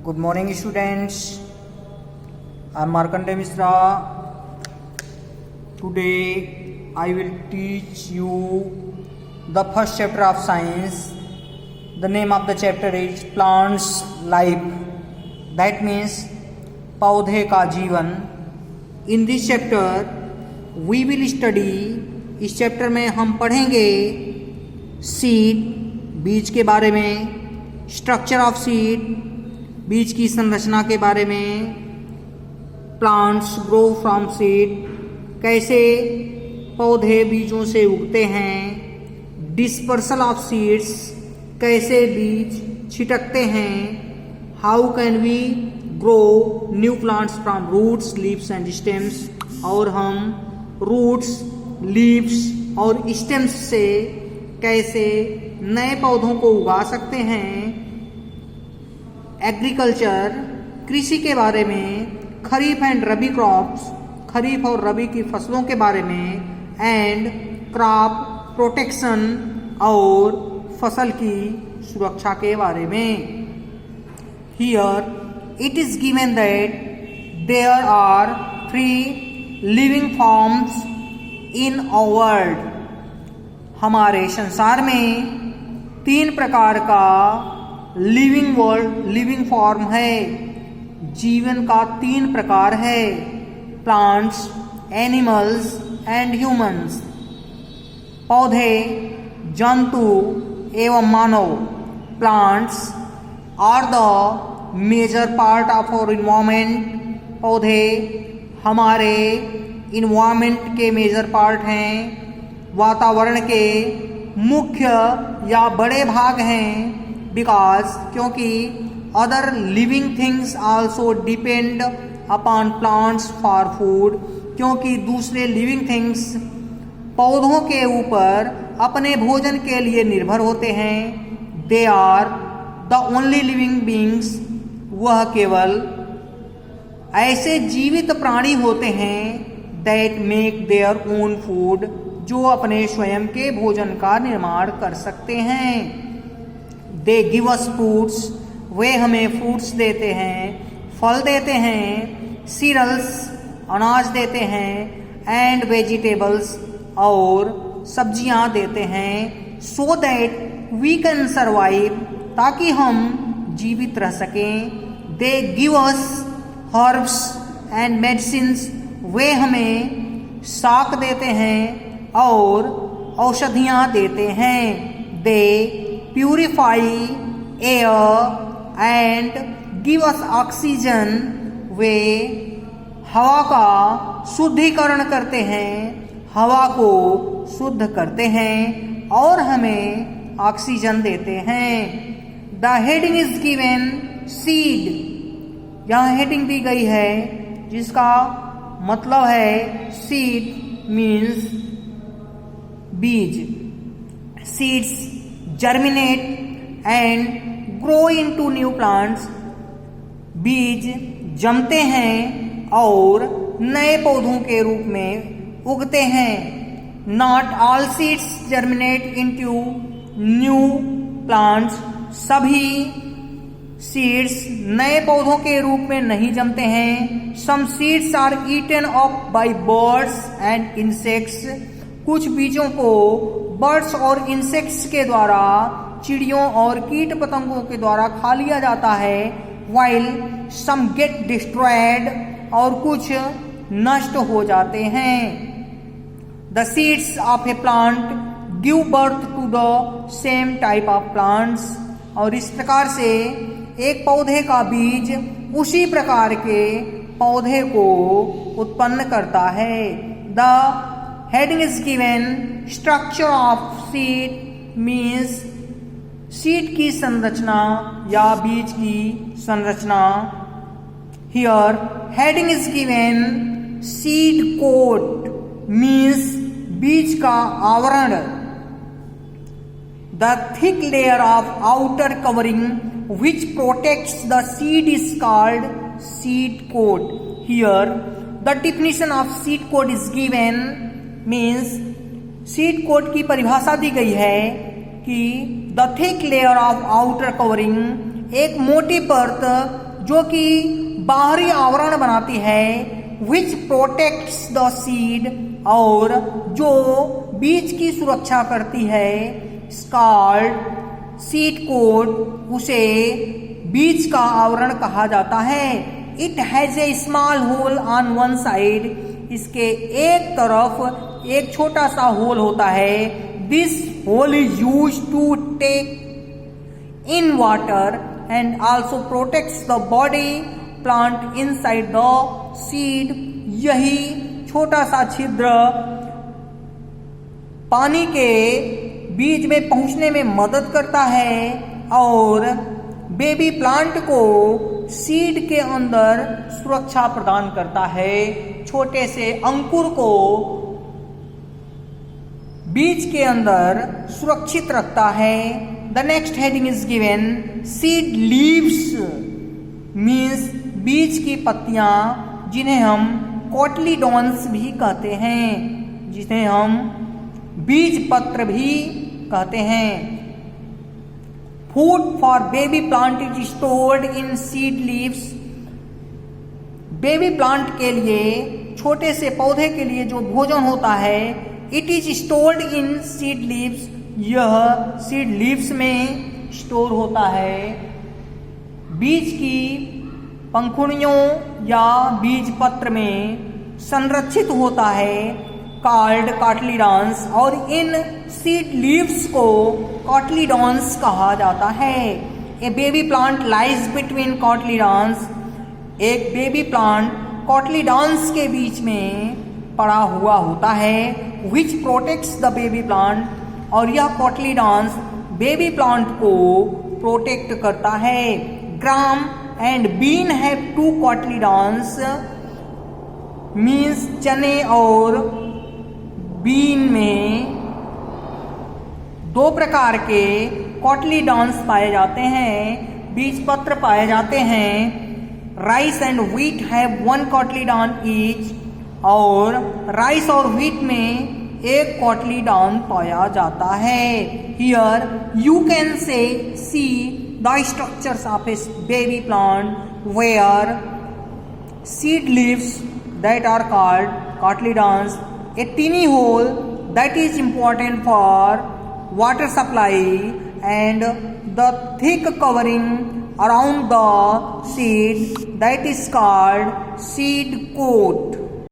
Good morning, students. I am Markandeya Mishra. Today I will teach you the first chapter of science. The name of the chapter is Plants Life. That means पौधे का जीवन. In this chapter we will study. इस chapter में हम पढ़ेंगे seed, बीज के बारे में, स्ट्रक्चर ऑफ सीड, बीज की संरचना के बारे में, प्लांट्स ग्रो फ्रॉम सीड, कैसे पौधे बीजों से उगते हैं, डिस्पर्सल ऑफ सीड्स, कैसे बीज छिटकते हैं, how can we grow new plants from roots, leaves and stems, और हम रूट्स, लीव्स और स्टेम्स से कैसे नए पौधों को उगा सकते हैं, एग्रीकल्चर, कृषि के बारे में, खरीफ एंड रबी क्रॉप्स, खरीफ और रबी की फसलों के बारे में, एंड क्रॉप प्रोटेक्शन और फसल की सुरक्षा के बारे में. Here it is given that there are 3 living forms in a world. हमारे संसार में 3 प्रकार का लिविंग फॉर्म है. जीवन का 3 प्रकार है. Plants, animals and humans. पौधे, जंतु एवं मानव. Plants are the major part of our environment. पौधे हमारे इन्वायरमेंट के मेजर पार्ट हैं, वातावरण के मुख्य या बड़े भाग हैं. बिकॉज क्योंकि other living things also depend upon plants for food. क्योंकि दूसरे लिविंग थिंग्स पौधों के ऊपर अपने भोजन के लिए निर्भर होते हैं. They are the only living beings. वह केवल ऐसे जीवित प्राणी होते हैं that make their own food, जो अपने स्वयं के भोजन का निर्माण कर सकते हैं. दे गिव अस फ्रूट्स. वे हमें फ्रूट्स देते हैं, फल देते हैं. सीरियल्स, अनाज देते हैं. एंड वेजिटेबल्स, और सब्जियां देते हैं. So that we can survive, ताकि हम जीवित रह सकें. They give us herbs and medicines. वे हमें शाक देते हैं और औषधियाँ देते हैं. They purify air and give us oxygen. वे हवा का शुद्धिकरण करते हैं, हवा को शुद्ध करते हैं और हमें ऑक्सीजन देते हैं. The heading is given seed. यहाँ हेडिंग दी गई है जिसका मतलब है सीड मीन्स बीज. Seeds germinate and grow into new plants. बीज जमते हैं और नए पौधों के रूप में उगते हैं. Not all seeds germinate into new plants. सभी सीड्स नए पौधों के रूप में नहीं जमते हैं. Some seeds are eaten up by birds and insects. कुछ बीजों को बर्ड्स और इंसेक्ट्स के द्वारा, चिड़ियों और कीट पतंगों के द्वारा खा लिया जाता है. वाइल सम गेट डिस्ट्रॉयड, और कुछ नष्ट हो जाते हैं. The seeds of a plant give birth to the same type of plants. और इस प्रकार से एक पौधे का बीज उसी प्रकार के पौधे को उत्पन्न करता है. The heading is given structure of seed means seed की संरचना या बीज की संरचना. Here heading is given seed coat means बीज का आवरण. The thick layer of outer covering which protects the seed is called seed coat. Here the definition of seed coat is given means seed coat की परिभाषा दी गई है कि the thick layer of outer covering, एक मोटी परत जो कि बाहरी आवरण बनाती है, विच प्रोटेक्ट्स द सीड, और जो बीज की सुरक्षा करती है, स्काल्ड सीड कोट, उसे बीज का आवरण कहा जाता है। It has a small hole on one side, इसके एक तरफ एक छोटा सा होल होता है। This hole is use to take in water and also protects the body plant inside the seed. यही छोटा सा छिद्र पानी के बीज में पहुंचने में मदद करता है और बेबी प्लांट को सीड के अंदर सुरक्षा प्रदान करता है, छोटे से अंकुर को बीज के अंदर सुरक्षित रखता है। The next heading is given, seed leaves means बीज की पत्तियां, जिन्हें हम कोटलीडॉन्स भी कहते हैं, जिन्हें हम बीज पत्र भी कहते हैं। Food for baby plant is stored in seed leaves. Baby plant के लिए, छोटे से पौधे के लिए जो भोजन होता है, it is stored in seed leaves, यह सीड लीव्स में स्टोर होता है। बीज की पंखुड़ियों या बीज पत्र में संरक्षित होता है, कॉल्ड कॉटलीडॉन्स, और इन सीड लीव्स को कॉटलीडॉन्स कहा जाता है। A baby plant lies between cotyledons, एक बेबी प्लांट कॉटलीडॉन्स के बीच में पड़ा हुआ होता है, which protects the baby plant, और यह कॉटलीडॉन्स बेबी प्लांट को प्रोटेक्ट करता है। Gram and bean have two cotyledons, means चने और बीन में दो प्रकार के कॉटलीडॉन्स पाए जाते हैं, बीज पत्र पाए जाते हैं। Rice and wheat have one cotyledon each, और राइस और व्हीट में एक कॉटलीडॉन पाया जाता है। Here you can say see the structures of a baby plant where seed leaves that are called cotyledons, a teeny hole that is important for water supply, and the thick covering around the seed that is called seed coat.